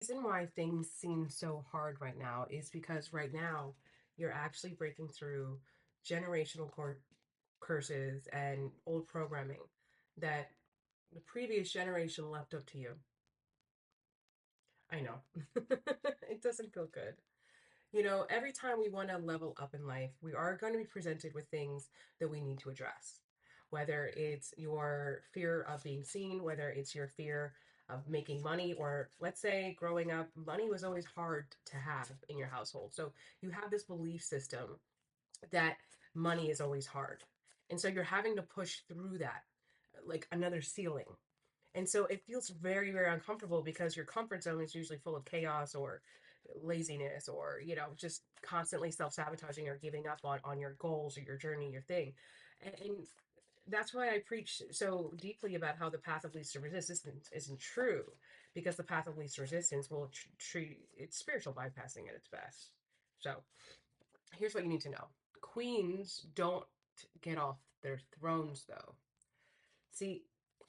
Reason why things seem so hard right now is because right now you're actually breaking through generational curses and old programming that the previous generation left up to you. I know. It doesn't feel good. Every time we want to level up in life, we are going to be presented with things that we need to address. Whether it's your fear of being seen, whether it's your fear of making money, or let's say growing up, money was always hard to have in your household. So you have this belief system that money is always hard. And so you're having to push through that, like another ceiling. And so it feels very, very uncomfortable because your comfort zone is usually full of chaos or laziness or, just constantly self-sabotaging or giving up on your goals or your journey, your thing. And that's why I preach so deeply about how the path of least resistance isn't true, because the path of least resistance will treat it's spiritual bypassing at its best. So here's what you need to know. Queens don't get off their thrones, though. See,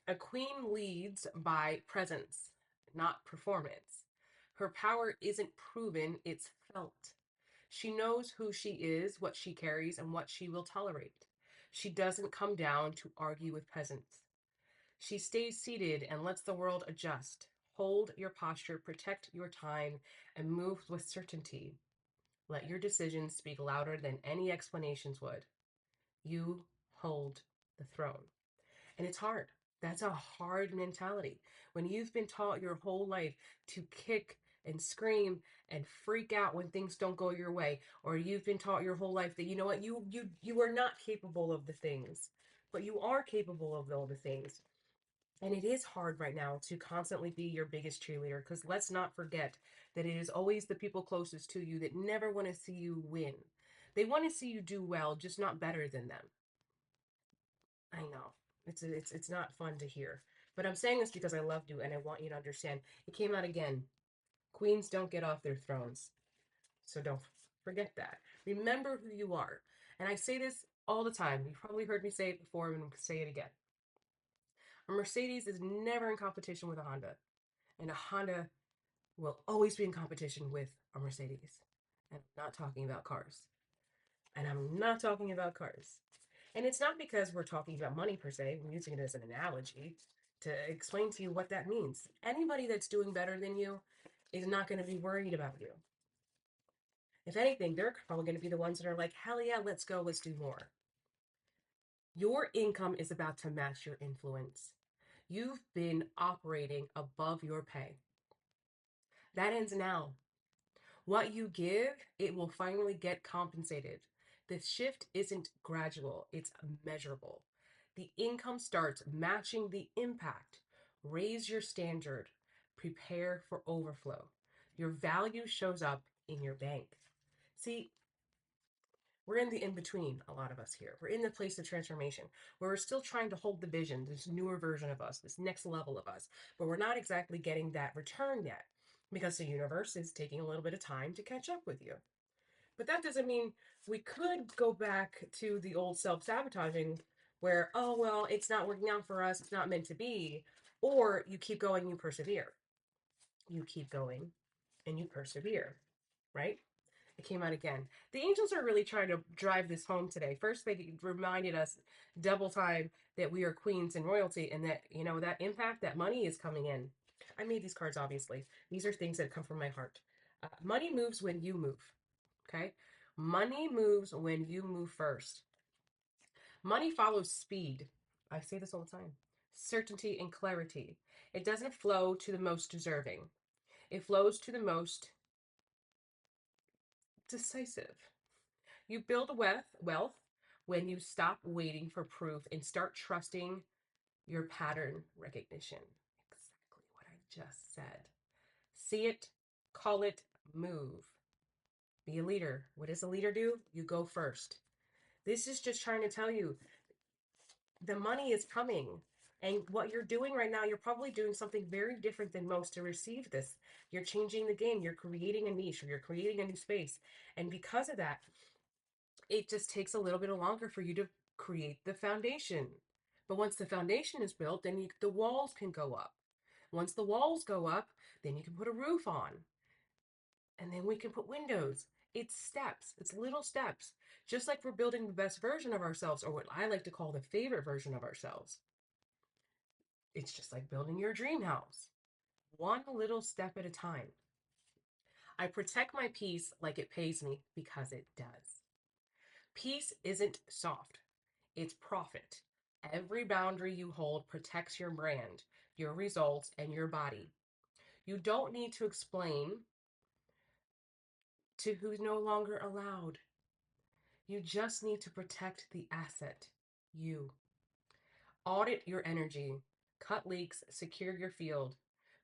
a queen leads by presence, not performance. Her power isn't proven, it's felt. She knows who she is, what she carries, and what she will tolerate. She doesn't come down to argue with peasants. She stays seated and lets the world adjust. Hold your posture, protect your time, and move with certainty. Let your decisions speak louder than any explanations would. You hold the throne. And it's hard. That's a hard mentality. When you've been taught your whole life to kick and scream and freak out when things don't go your way, or you've been taught your whole life that you know what, you are not capable of the things, but you are capable of all the things. And it is hard right now to constantly be your biggest cheerleader, because let's not forget that it is always the people closest to you that never want to see you win. They want to see you do well, just not better than them. I know. It's not fun to hear. But I'm saying this because I love you and I want you to understand. It came out again. Queens don't get off their thrones. So don't forget that. Remember who you are. And I say this all the time. You've probably heard me say it before, and I'm going to say it again. A Mercedes is never in competition with a Honda, and a Honda will always be in competition with a Mercedes. And I'm not talking about cars. And I'm not talking about cars. And it's not because we're talking about money per se. I'm using it as an analogy to explain to you what that means. Anybody that's doing better than you is not going to be worried about you. If anything, they're probably going to be the ones that are like, hell yeah, let's go, let's do more. Your income is about to match your influence. You've been operating above your pay. That ends now. What you give, it will finally get compensated. The shift isn't gradual, it's measurable. The income starts matching the impact. Raise your standard. Prepare for overflow. Your value shows up in your bank. See, we're in the in between, a lot of us here. We're in the place of transformation where we're still trying to hold the vision, this newer version of us, this next level of us, but we're not exactly getting that return yet because the universe is taking a little bit of time to catch up with you. But that doesn't mean we could go back to the old self sabotaging where, oh, well, it's not working out for us, it's not meant to be. Or you keep going, you persevere. You keep going and you persevere, right? It came out again. The angels are really trying to drive this home today. First, they reminded us double time that we are queens and royalty, and that, that impact, that money is coming in. I made these cards, obviously. These are things that come from my heart. Money moves when you move. Okay? Money moves when you move first. Money follows speed. I say this all the time. Certainty and clarity. It doesn't flow to the most deserving. It flows to the most decisive. You build wealth when you stop waiting for proof and start trusting your pattern recognition. Exactly what I just said. See it, call it, move. Be a leader. What does a leader do? You go first. This is just trying to tell you the money is coming. And what you're doing right now, you're probably doing something very different than most to receive this. You're changing the game. You're creating a niche, or you're creating a new space. And because of that, it just takes a little bit longer for you to create the foundation. But once the foundation is built, then the walls can go up. Once the walls go up, then you can put a roof on, and then we can put windows. It's steps, it's little steps. Just like we're building the best version of ourselves, or what I like to call the favorite version of ourselves. It's just like building your dream house, one little step at a time. I protect my peace like it pays me because it does. Peace isn't soft, it's profit. Every boundary you hold protects your brand, your results, and your body. You don't need to explain to who's no longer allowed. You just need to protect the asset, you. Audit your energy, cut leaks, secure your field,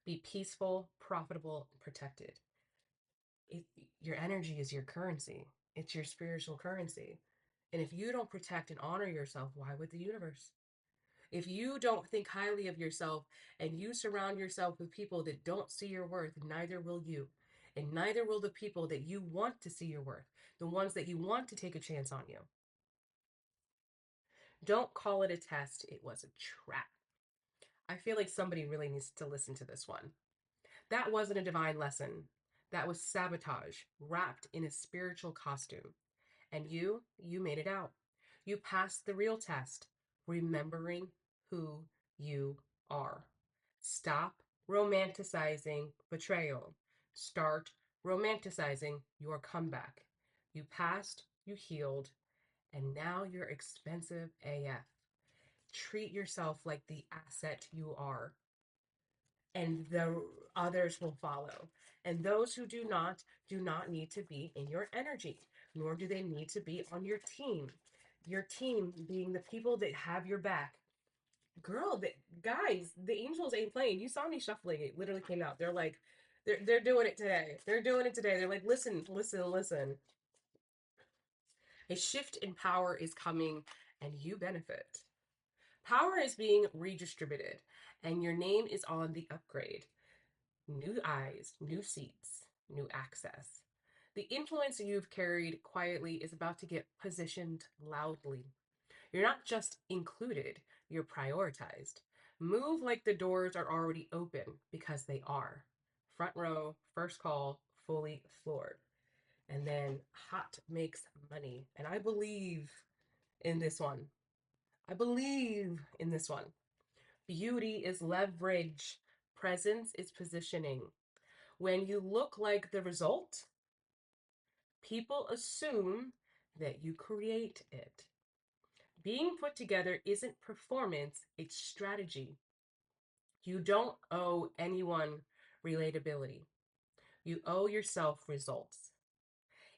be peaceful, profitable, and protected. It, your energy is your currency, it's your spiritual currency. And if you don't protect and honor yourself, why would the universe? If you don't think highly of yourself and you surround yourself with people that don't see your worth, neither will you. And neither will the people that you want to see your worth, the ones that you want to take a chance on you. Don't call it a test, it was a trap. I feel like somebody really needs to listen to this one. That wasn't a divine lesson. That was sabotage wrapped in a spiritual costume. And you made it out. You passed the real test, remembering who you are. Stop romanticizing betrayal. Start romanticizing your comeback. You passed, you healed, and now you're expensive AF. Treat yourself like the asset you are, and the others will follow. And those who do not need to be in your energy, nor do they need to be on your team. Your team being the people that have your back. Girl, guys, the Angels ain't playing. You saw me shuffling. It literally came out. They're like, they're doing it today. They're doing it today. They're like, listen, listen, listen. A shift in power is coming, and you benefit. Power is being redistributed, and your name is on the upgrade. New eyes, new seats, new access. The influence you've carried quietly is about to get positioned loudly. You're not just included, you're prioritized. Move like the doors are already open because they are. Front row, first call, fully floored. And then hot makes money. And I believe in this one. I believe in this one. Beauty is leverage, presence is positioning. When you look like the result, people assume that you create it. Being put together isn't performance, it's strategy. You don't owe anyone relatability. You owe yourself results.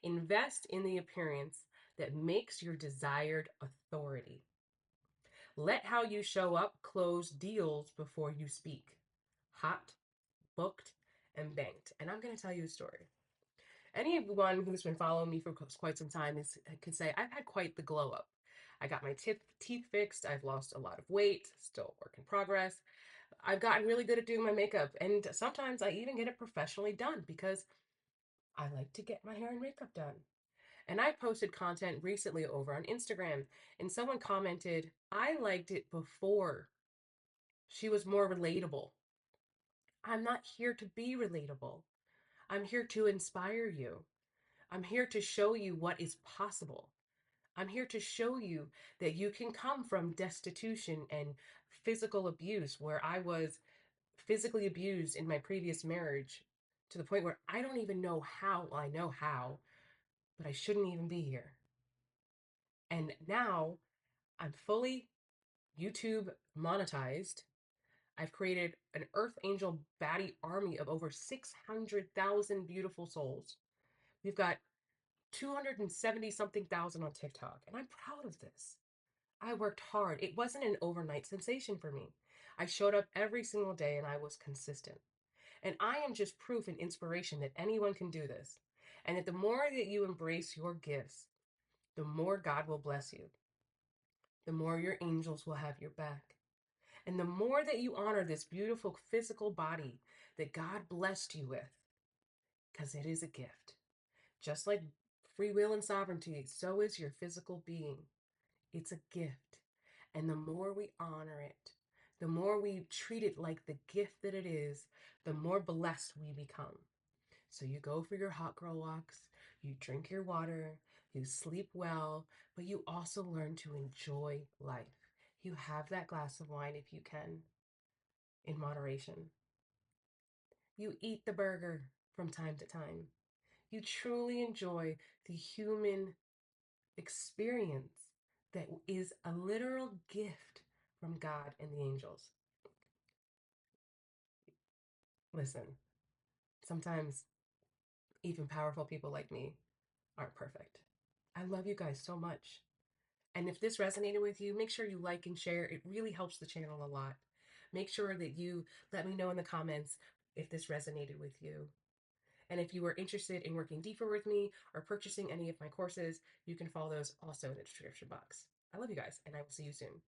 Invest in the appearance that makes your desired authority. Let how you show up close deals before you speak. Hot, booked, and banked. And I'm going to tell you a story. Anyone who's been following me for quite some time could say I've had quite the glow up. I got my teeth fixed. I've lost a lot of weight, still work in progress. I've gotten really good at doing my makeup, and sometimes I even get it professionally done because I like to get my hair and makeup done. And I posted content recently over on Instagram, and someone commented, I liked it before. She was more relatable. I'm not here to be relatable. I'm here to inspire you. I'm here to show you what is possible. I'm here to show you that you can come from destitution and physical abuse, where I was physically abused in my previous marriage to the point where I don't even know how. Well, I know how, but I shouldn't even be here. And now I'm fully YouTube monetized. I've created an Earth Angel baddie army of over 600,000 beautiful souls. We've got 270 something thousand on TikTok, and I'm proud of this. I worked hard. It wasn't an overnight sensation for me. I showed up every single day and I was consistent. And I am just proof and inspiration that anyone can do this. And that the more that you embrace your gifts, the more God will bless you. The more your angels will have your back. And the more that you honor this beautiful physical body that God blessed you with, because it is a gift. Just like free will and sovereignty, so is your physical being. It's a gift. And the more we honor it, The more we treat it like the gift that it is, the more blessed we become. So you go for your hot girl walks, you drink your water, you sleep well, but you also learn to enjoy life. You have that glass of wine if you can, in moderation. You eat the burger from time to time. You truly enjoy the human experience that is a literal gift from God and the angels. Listen, sometimes even powerful people like me aren't perfect. I love you guys so much. And if this resonated with you, make sure you like and share. It really helps the channel a lot. Make sure that you let me know in the comments if this resonated with you. And if you are interested in working deeper with me or purchasing any of my courses, you can follow those also in the description box. I love you guys, and I will see you soon.